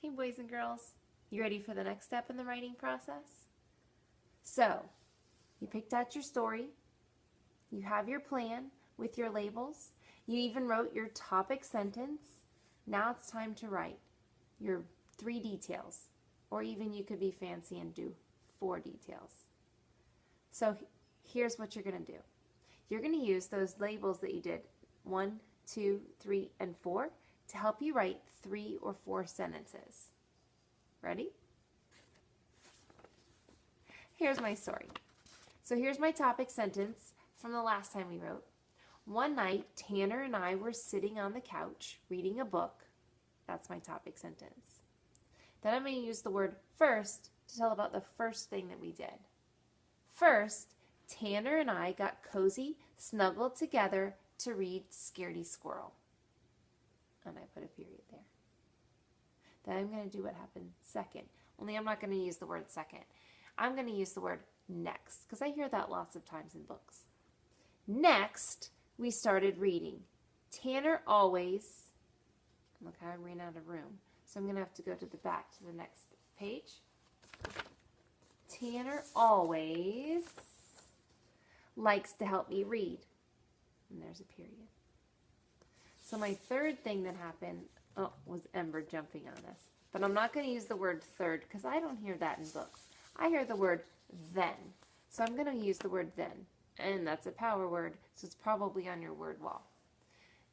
Hey boys and girls, you ready for the next step in the writing process? So, you picked out your story, you have your plan with your labels, you even wrote your topic sentence. Now it's time to write your 3 details, or even you could be fancy and do 4 details. So here's what you're going to do. You're going to use those labels that you did, 1, 2, 3, and 4, to help you write 3 or 4 sentences. Ready? Here's my story. So here's my topic sentence from the last time we wrote. One night, Tanner and I were sitting on the couch reading a book. That's my topic sentence. Then I'm going to use the word first to tell about the first thing that we did. First, Tanner and I got cozy, snuggled together to read Scaredy Squirrel. And I put a period there. Then I'm going to do what happened second. Only I'm not going to use the word second. I'm going to use the word next, because I hear that lots of times in books. Next, we started reading. Tanner always, look, I ran out of room, so I'm going to have to go to the back to the next page. Tanner always likes to help me read. And there's a period. So my third thing that happened, was Ember jumping on us. But I'm not going to use the word third because I don't hear that in books. I hear the word then. So I'm going to use the word then. And that's a power word, so it's probably on your word wall.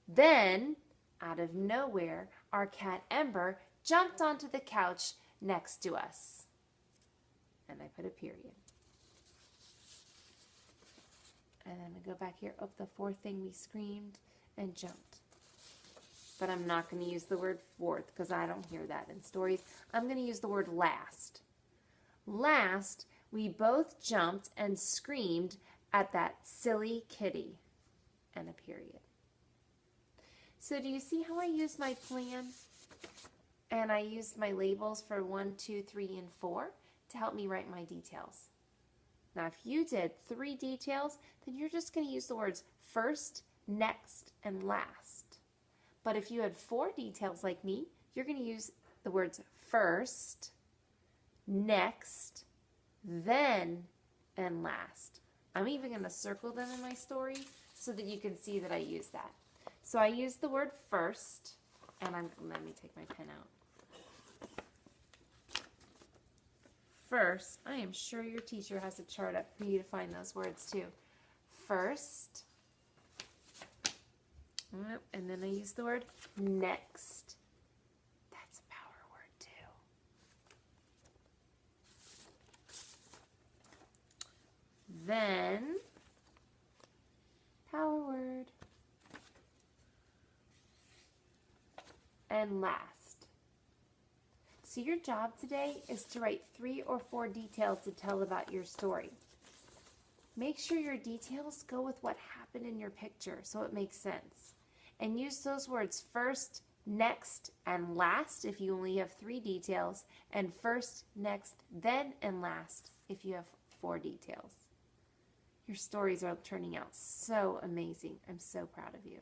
Then, out of nowhere, our cat Ember jumped onto the couch next to us. And I put a period. And then we go back here. Oh, the fourth thing, we screamed and jumped. But I'm not going to use the word fourth because I don't hear that in stories. I'm going to use the word last. Last, we both jumped and screamed at that silly kitty. And a period. So do you see how I used my plan? And I used my labels for 1, 2, 3, and 4 to help me write my details. Now if you did 3 details, then you're just going to use the words first, next, and last. But if you had 4 details like me, you're going to use the words first, next, then, and last. I'm even going to circle them in my story so that you can see that I use that. So I use the word first, and let me take my pen out. First, I am sure your teacher has a chart up for you to find those words too. First, and then I use the word next. That's a power word too. Then, power word. And last. So your job today is to write 3 or 4 details to tell about your story. Make sure your details go with what happened in your picture so it makes sense. And use those words first, next, and last if you only have 3 details, and first, next, then, and last if you have 4 details. Your stories are turning out so amazing. I'm so proud of you.